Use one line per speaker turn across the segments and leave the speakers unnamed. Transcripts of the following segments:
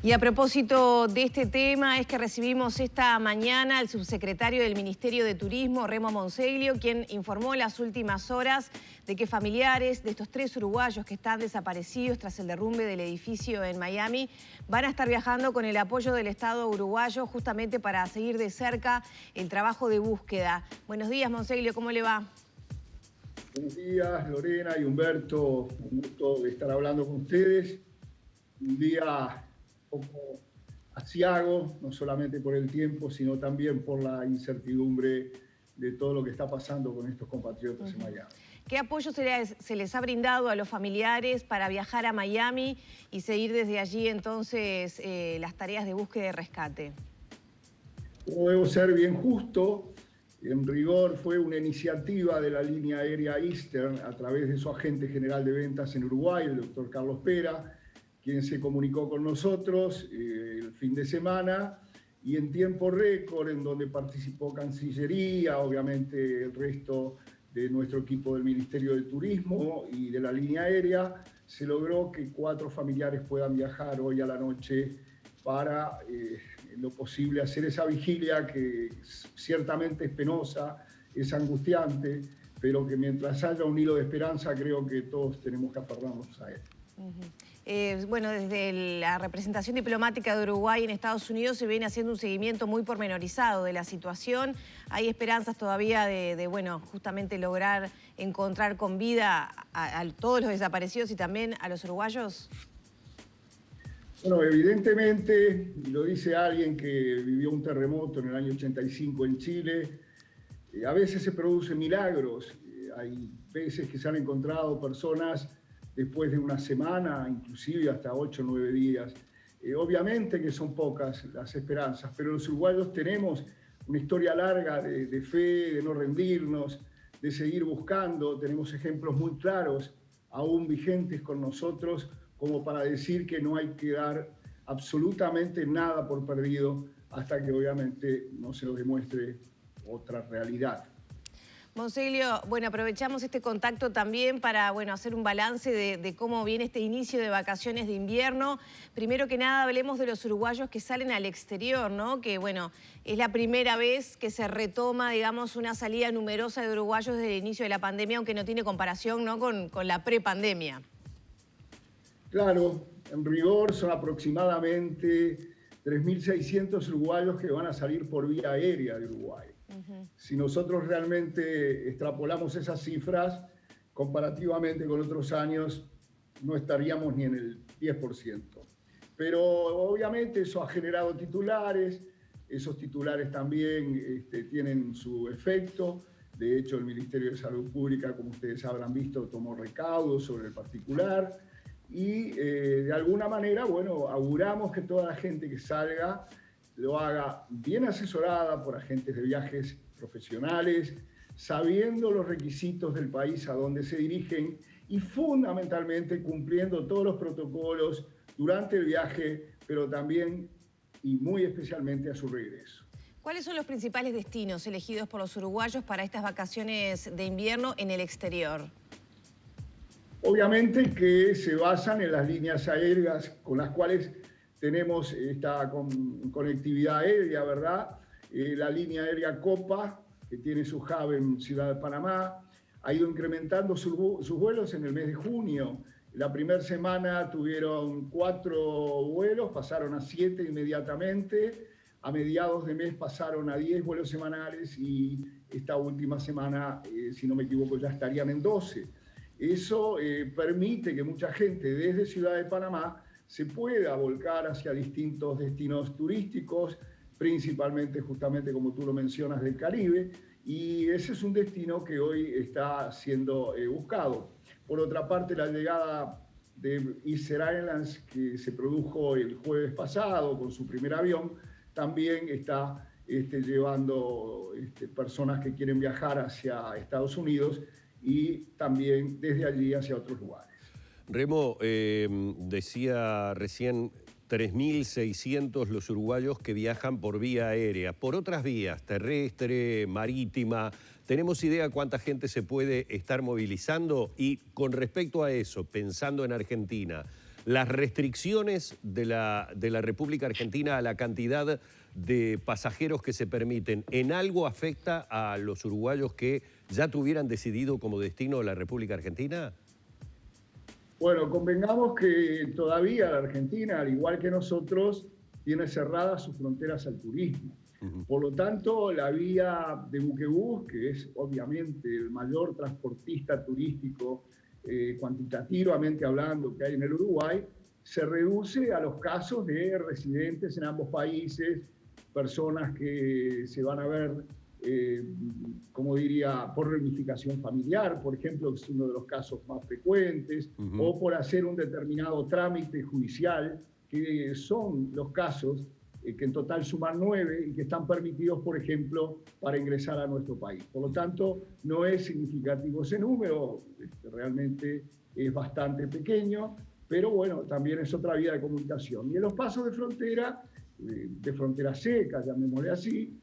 Y a propósito de este tema, es que recibimos esta mañana al subsecretario del Ministerio de Turismo, Remo Monseglio, quien informó en las últimas horas de que familiares de estos 3 uruguayos que están desaparecidos tras el derrumbe del edificio en Miami van a estar viajando con el apoyo del Estado uruguayo justamente para seguir de cerca el trabajo de búsqueda. Buenos días, Monseglio, ¿cómo le va?
Buenos días, Lorena y Humberto. Un gusto de estar hablando con ustedes. Un día un poco aciago, no solamente por el tiempo, sino también por la incertidumbre de todo lo que está pasando con estos compatriotas en Miami.
¿Qué apoyo se les ha brindado a los familiares para viajar a Miami y seguir desde allí entonces las tareas de búsqueda y rescate?
Como debo ser bien justo, en rigor fue una iniciativa de la línea aérea Eastern a través de su agente general de ventas en Uruguay, el doctor Carlos Pera, quien se comunicó con nosotros el fin de semana y en tiempo récord, en donde participó Cancillería, obviamente el resto de nuestro equipo del Ministerio de Turismo y de la línea aérea, se logró que 4 familiares puedan viajar hoy a la noche para, en lo posible, hacer esa vigilia que ciertamente es penosa, es angustiante, pero que mientras haya un hilo de esperanza, creo que todos tenemos que aferrarnos a él.
Bueno, desde la representación diplomática de Uruguay en Estados Unidos se viene haciendo un seguimiento muy pormenorizado de la situación. ¿Hay esperanzas todavía de bueno, justamente lograr encontrar con vida a todos los desaparecidos y también a los uruguayos?
Bueno, evidentemente, y lo dice alguien que vivió un terremoto en el año 85 en Chile, a veces se producen milagros. Hay veces que se han encontrado personas después de una semana, inclusive hasta 8 o 9 días. Obviamente que son pocas las esperanzas, pero los uruguayos tenemos una historia larga de fe, de no rendirnos, de seguir buscando. Tenemos ejemplos muy claros, aún vigentes con nosotros, como para decir que no hay que dar absolutamente nada por perdido hasta que obviamente no se nos demuestre otra realidad.
Monseglio, bueno, aprovechamos este contacto también para hacer un balance de cómo viene este inicio de vacaciones de invierno. Primero que nada, hablemos de los uruguayos que salen al exterior, ¿no? Que, bueno, es la primera vez que se retoma, digamos, una salida numerosa de uruguayos desde el inicio de la pandemia, aunque no tiene comparación, ¿no?, con la prepandemia.
Claro, en rigor son aproximadamente 3.600 uruguayos que van a salir por vía aérea de Uruguay. Si nosotros realmente extrapolamos esas cifras, comparativamente con otros años, no estaríamos ni en el 10%. Pero obviamente eso ha generado titulares, esos titulares también tienen su efecto. De hecho, el Ministerio de Salud Pública, como ustedes habrán visto, tomó recaudos sobre el particular. Y de alguna manera, bueno, auguramos que toda la gente que salga lo haga bien asesorada por agentes de viajes profesionales, sabiendo los requisitos del país a donde se dirigen y fundamentalmente cumpliendo todos los protocolos durante el viaje, pero también y muy especialmente a su regreso.
¿Cuáles son los principales destinos elegidos por los uruguayos para estas vacaciones de invierno en el exterior?
Obviamente que se basan en las líneas aéreas con las cuales tenemos esta conectividad aérea, ¿verdad? La línea aérea Copa, que tiene su hub en Ciudad de Panamá, ha ido incrementando sus vuelos en el mes de junio. La primera semana tuvieron 4 vuelos, pasaron a 7 inmediatamente. A mediados de mes pasaron a 10 vuelos semanales y esta última semana, si no me equivoco, ya estarían en 12. Eso permite que mucha gente desde Ciudad de Panamá se pueda volcar hacia distintos destinos turísticos, principalmente justamente como tú lo mencionas del Caribe, y ese es un destino que hoy está siendo buscado. Por otra parte, la llegada de Eastern Airlines, que se produjo el jueves pasado con su primer avión, también está llevando personas que quieren viajar hacia Estados Unidos y también desde allí hacia otros lugares.
Remo, decía recién 3.600 los uruguayos que viajan por vía aérea. Por otras vías, terrestre, marítima, ¿tenemos idea cuánta gente se puede estar movilizando? Y con respecto a eso, pensando en Argentina, las restricciones de la República Argentina a la cantidad de pasajeros que se permiten, ¿en algo afecta a los uruguayos que ya tuvieran decidido como destino la República Argentina?
Bueno, convengamos que todavía la Argentina, al igual que nosotros, tiene cerradas sus fronteras al turismo. Por lo tanto, la vía de buquebús, que es obviamente el mayor transportista turístico cuantitativamente hablando que hay en el Uruguay, se reduce a los casos de residentes en ambos países, personas que se van a ver, como diría, por reunificación familiar, por ejemplo, que es uno de los casos más frecuentes, o por hacer un determinado trámite judicial, que son los casos que en total suman 9 y que están permitidos, por ejemplo, para ingresar a nuestro país. Por lo tanto, no es significativo ese número, realmente es bastante pequeño, pero bueno, también es otra vía de comunicación. Y en los pasos de frontera seca, llamémosle así,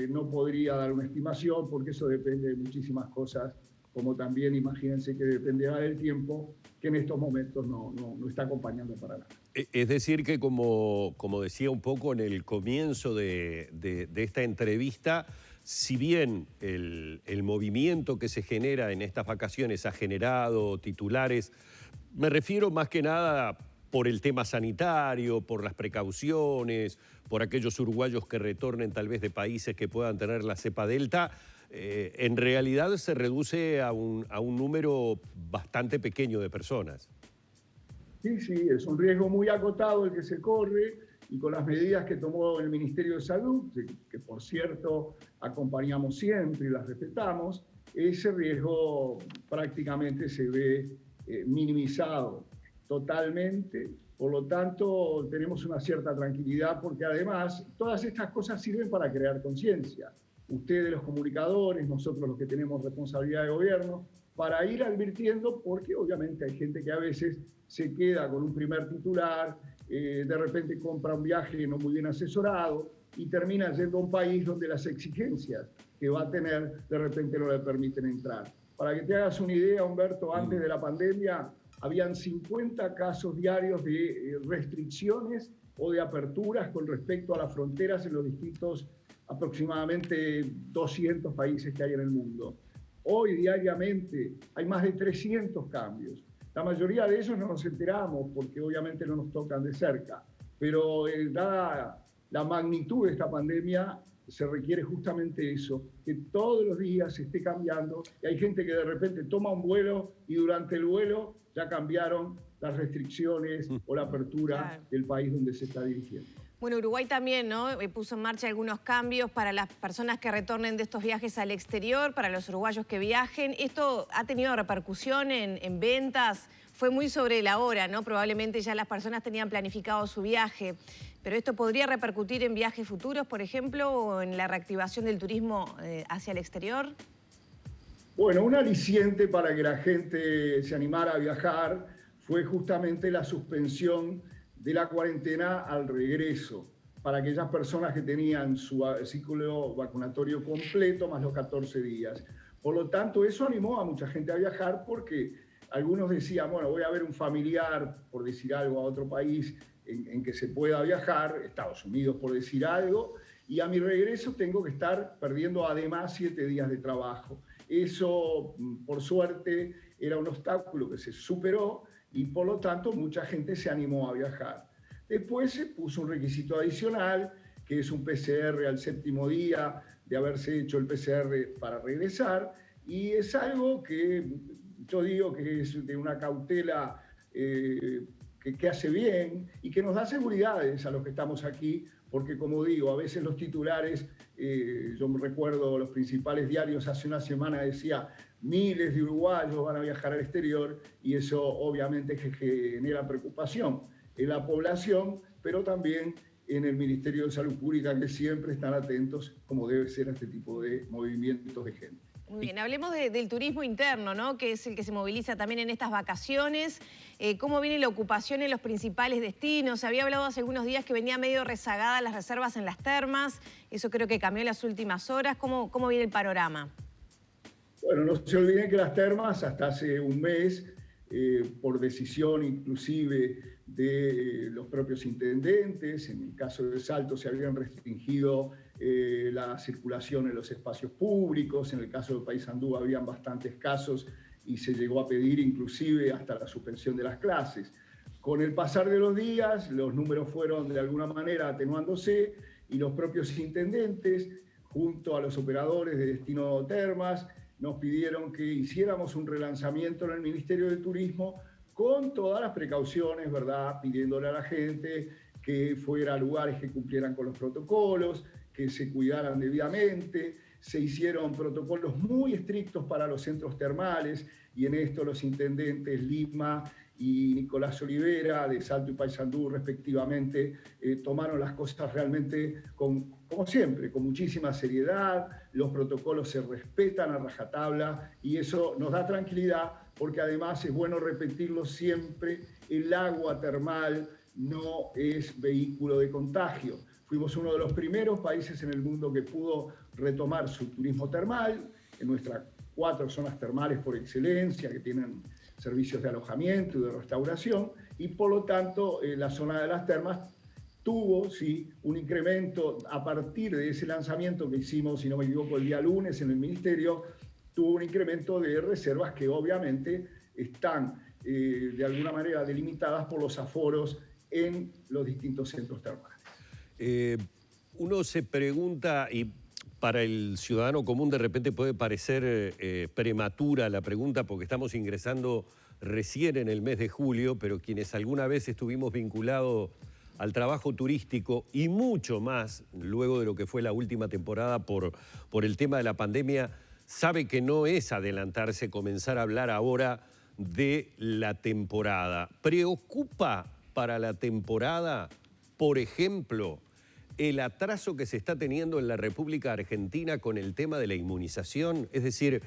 no podría dar una estimación porque eso depende de muchísimas cosas, como también imagínense que dependerá del tiempo, que en estos momentos no está acompañando para nada.
Es decir que, como decía un poco en el comienzo de esta entrevista, si bien el movimiento que se genera en estas vacaciones ha generado titulares, me refiero más que nada por el tema sanitario, por las precauciones, por aquellos uruguayos que retornen tal vez de países que puedan tener la cepa delta, en realidad se reduce a un número bastante pequeño de personas.
Sí, es un riesgo muy acotado el que se corre y con las medidas que tomó el Ministerio de Salud, que por cierto acompañamos siempre y las respetamos, ese riesgo prácticamente se ve minimizado totalmente. Por lo tanto, tenemos una cierta tranquilidad porque además todas estas cosas sirven para crear conciencia. Ustedes los comunicadores, nosotros los que tenemos responsabilidad de gobierno, para ir advirtiendo, porque obviamente hay gente que a veces se queda con un primer titular, de repente compra un viaje no muy bien asesorado y termina yendo a un país donde las exigencias que va a tener de repente no le permiten entrar. Para que te hagas una idea, Humberto, antes de la pandemia habían 50 casos diarios de restricciones o de aperturas con respecto a las fronteras en los distintos aproximadamente 200 países que hay en el mundo. Hoy diariamente hay más de 300 cambios. La mayoría de ellos no nos enteramos porque obviamente no nos tocan de cerca, pero dada la magnitud de esta pandemia se requiere justamente eso, que todos los días se esté cambiando y hay gente que de repente toma un vuelo y durante el vuelo ya cambiaron las restricciones o la apertura del país donde se está dirigiendo.
Bueno, Uruguay también, ¿no? Puso en marcha algunos cambios para las personas que retornen de estos viajes al exterior, para los uruguayos que viajen. ¿Esto ha tenido repercusión en ventas? Fue muy sobre la hora, ¿no? Probablemente ya las personas tenían planificado su viaje. ¿Pero esto podría repercutir en viajes futuros, por ejemplo, o en la reactivación del turismo hacia el exterior?
Bueno, un aliciente para que la gente se animara a viajar fue justamente la suspensión de la cuarentena al regreso, para aquellas personas que tenían su ciclo vacunatorio completo más los 14 días. Por lo tanto, eso animó a mucha gente a viajar porque algunos decían, bueno, voy a ver un familiar, por decir algo, a otro país en que se pueda viajar, Estados Unidos por decir algo, y a mi regreso tengo que estar perdiendo además 7 días de trabajo. Eso, por suerte, era un obstáculo que se superó y por lo tanto mucha gente se animó a viajar. Después se puso un requisito adicional, que es un PCR al 7º día de haberse hecho el PCR para regresar, y es algo que yo digo que es de una cautela que hace bien y que nos da seguridades a los que estamos aquí, porque como digo, a veces los titulares, yo me recuerdo los principales diarios hace una semana decía miles de uruguayos van a viajar al exterior y eso obviamente genera preocupación en la población, pero también en el Ministerio de Salud Pública, que siempre están atentos como debe ser a este tipo de movimientos de gente.
Muy bien, hablemos del turismo interno, ¿no? Que es el que se moviliza también en estas vacaciones. ¿Cómo viene la ocupación en los principales destinos? Se había hablado hace algunos días que venía medio rezagada las reservas en las termas. Eso creo que cambió en las últimas horas. ¿Cómo viene el panorama?
Bueno, no se olviden que las termas hasta hace un mes por decisión inclusive de los propios intendentes. En el caso de Salto se habían restringido la circulación en los espacios públicos. En el caso de Paysandú habían bastantes casos y se llegó a pedir inclusive hasta la suspensión de las clases. Con el pasar de los días, los números fueron de alguna manera atenuándose y los propios intendentes, junto a los operadores de Destino Termas, nos pidieron que hiciéramos un relanzamiento en el Ministerio de Turismo con todas las precauciones, ¿verdad? Pidiéndole a la gente que fuera a lugares que cumplieran con los protocolos, que se cuidaran debidamente. Se hicieron protocolos muy estrictos para los centros termales y en esto los intendentes Lima y Nicolás Olivera de Salto y Paysandú respectivamente tomaron las cosas realmente como siempre, con muchísima seriedad. Los protocolos se respetan a rajatabla y eso nos da tranquilidad porque además es bueno repetirlo siempre, el agua termal no es vehículo de contagio. Fuimos uno de los primeros países en el mundo que pudo retomar su turismo termal en nuestras 4 zonas termales por excelencia que tienen servicios de alojamiento y de restauración, y por lo tanto la zona de las termas tuvo sí, un incremento a partir de ese lanzamiento que hicimos, si no me equivoco, el día lunes en el Ministerio, tuvo un incremento de reservas que obviamente están de alguna manera delimitadas por los aforos en los distintos centros termales.
Uno se pregunta, y para el ciudadano común de repente puede parecer prematura la pregunta porque estamos ingresando recién en el mes de julio, pero quienes alguna vez estuvimos vinculados al trabajo turístico y mucho más luego de lo que fue la última temporada por el tema de la pandemia, sabe que no es adelantarse comenzar a hablar ahora de la temporada. ¿Preocupa para la temporada, por ejemplo, el atraso que se está teniendo en la República Argentina con el tema de la inmunización? Es decir,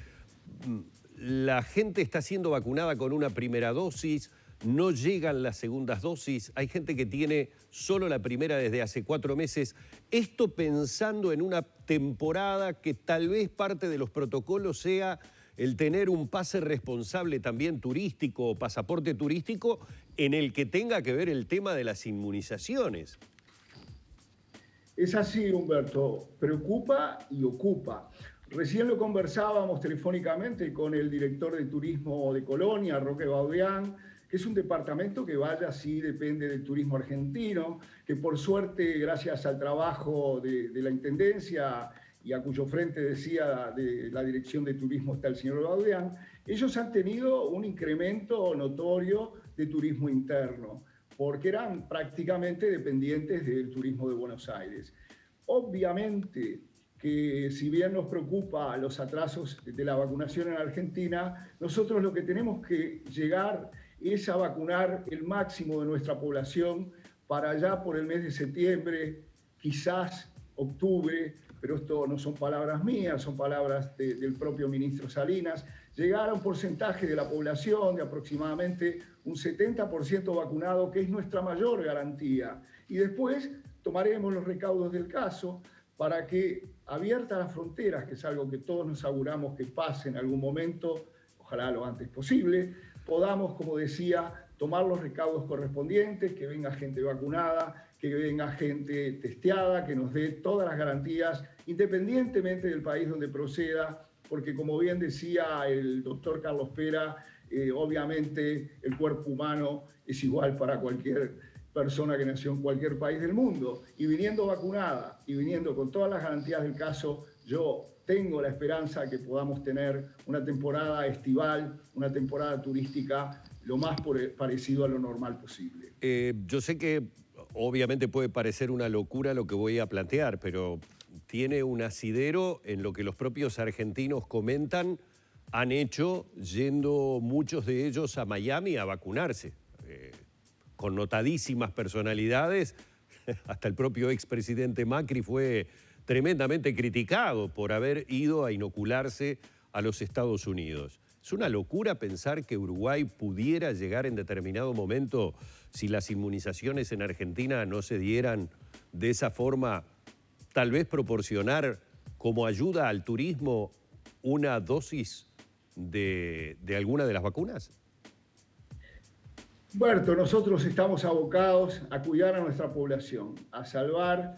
la gente está siendo vacunada con una primera dosis, no llegan las segundas dosis, hay gente que tiene solo la primera desde hace 4 meses. Esto pensando en una temporada que tal vez parte de los protocolos sea el tener un pase responsable también turístico o pasaporte turístico en el que tenga que ver el tema de las inmunizaciones.
Es así, Humberto, preocupa y ocupa. Recién lo conversábamos telefónicamente con el director de turismo de Colonia, Roque Baudeán, que es un departamento que vaya, sí, depende del turismo argentino, que por suerte, gracias al trabajo de la Intendencia y a cuyo frente decía de la Dirección de Turismo está el señor Baudeán, ellos han tenido un incremento notorio de turismo interno, porque eran prácticamente dependientes del turismo de Buenos Aires. Obviamente que si bien nos preocupa los atrasos de la vacunación en Argentina, nosotros lo que tenemos que llegar es a vacunar el máximo de nuestra población para allá por el mes de septiembre, quizás octubre, pero esto no son palabras mías, son palabras del propio ministro Salinas, llegar a un porcentaje de la población de aproximadamente un 70% vacunado, que es nuestra mayor garantía. Y después tomaremos los recaudos del caso para que, abiertas las fronteras, que es algo que todos nos auguramos que pase en algún momento, ojalá lo antes posible, podamos, como decía, tomar los recaudos correspondientes, que venga gente vacunada, que venga gente testeada, que nos dé todas las garantías, independientemente del país donde proceda, porque como bien decía el doctor Carlos Pera, obviamente el cuerpo humano es igual para cualquier persona que nació en cualquier país del mundo. Y viniendo vacunada y viniendo con todas las garantías del caso, yo tengo la esperanza de que podamos tener una temporada estival, una temporada turística lo más parecido a lo normal posible.
Yo sé que obviamente puede parecer una locura lo que voy a plantear, pero tiene un asidero en lo que los propios argentinos comentan, han hecho yendo muchos de ellos a Miami a vacunarse, con notadísimas personalidades. Hasta el propio expresidente Macri fue tremendamente criticado por haber ido a inocularse a los Estados Unidos. Es una locura pensar que Uruguay pudiera llegar en determinado momento, si las inmunizaciones en Argentina no se dieran de esa forma, tal vez proporcionar como ayuda al turismo una dosis de alguna de las vacunas.
Humberto, nosotros estamos abocados a cuidar a nuestra población, a salvar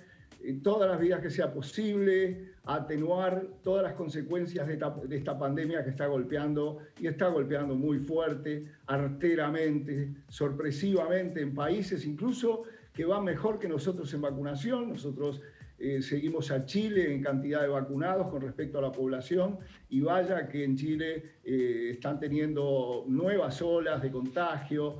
todas las vidas que sea posible, a atenuar todas las consecuencias de esta pandemia que está golpeando, y está golpeando muy fuerte, arteramente, sorpresivamente en países incluso que van mejor que nosotros en vacunación. Nosotros seguimos a Chile en cantidad de vacunados con respecto a la población, y vaya que en Chile están teniendo nuevas olas de contagio,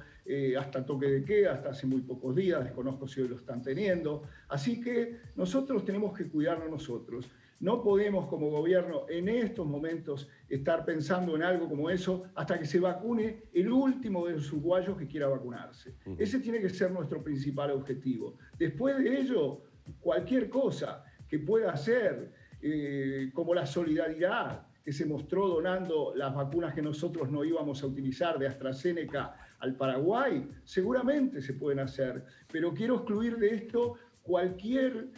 hasta toque de queda, hasta hace muy pocos días, desconozco si hoy lo están teniendo. Así que nosotros tenemos que cuidarnos nosotros. No podemos como gobierno en estos momentos estar pensando en algo como eso hasta que se vacune el último de los uruguayos que quiera vacunarse. Ese tiene que ser nuestro principal objetivo. Después de ello, cualquier cosa que pueda hacer, como la solidaridad que se mostró donando las vacunas que nosotros no íbamos a utilizar de AstraZeneca al Paraguay, seguramente se pueden hacer. Pero quiero excluir de esto cualquier,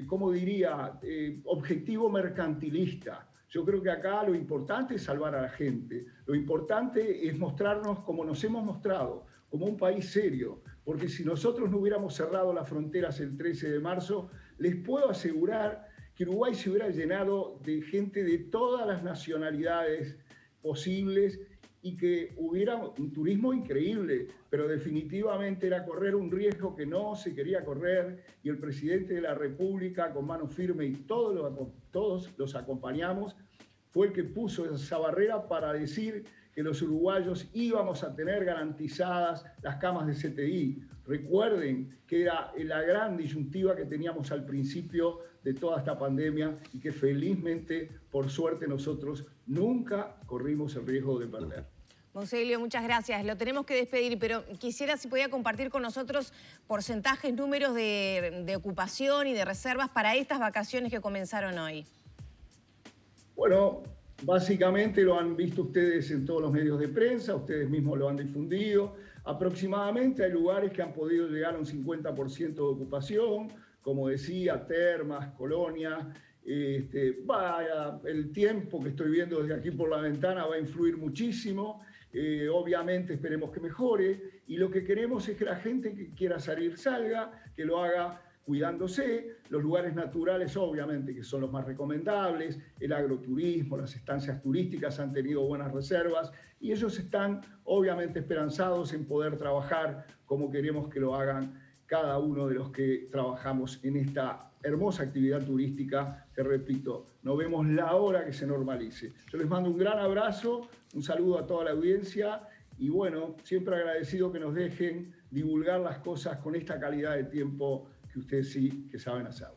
¿cómo diría?, objetivo mercantilista. Yo creo que acá lo importante es salvar a la gente. Lo importante es mostrarnos como nos hemos mostrado, como un país serio. Porque si nosotros no hubiéramos cerrado las fronteras el 13 de marzo, les puedo asegurar que Uruguay se hubiera llenado de gente de todas las nacionalidades posibles y que hubiera un turismo increíble, pero definitivamente era correr un riesgo que no se quería correr, y el presidente de la República, con mano firme, y todos los acompañamos, fue el que puso esa barrera para decir que los uruguayos íbamos a tener garantizadas las camas de CTI. Recuerden que era la gran disyuntiva que teníamos al principio de toda esta pandemia, y que felizmente, por suerte, nosotros nunca corrimos el riesgo de perder.
Monseglio, muchas gracias. Lo tenemos que despedir, pero quisiera si podía compartir con nosotros porcentajes, números de ocupación y de reservas para estas vacaciones que comenzaron hoy.
Bueno, básicamente lo han visto ustedes en todos los medios de prensa, ustedes mismos lo han difundido. Aproximadamente hay lugares que han podido llegar a un 50% de ocupación, como decía, termas, colonias. El tiempo que estoy viendo desde aquí por la ventana va a influir muchísimo. Obviamente esperemos que mejore, y lo que queremos es que la gente que quiera salir salga, que lo haga cuidándose. Los lugares naturales, obviamente, que son los más recomendables, el agroturismo, las estancias turísticas han tenido buenas reservas, y ellos están obviamente esperanzados en poder trabajar como queremos que lo hagan cada uno de los que trabajamos en esta hermosa actividad turística que, repito, no vemos la hora que se normalice. Yo les mando un gran abrazo, un saludo a toda la audiencia, y bueno, siempre agradecido que nos dejen divulgar las cosas con esta calidad de tiempo que ustedes sí que saben hacer.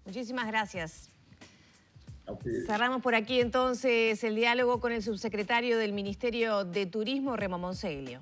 Muchísimas gracias.
A ustedes.
Cerramos por aquí entonces el diálogo con el subsecretario del Ministerio de Turismo, Remo Monseglio.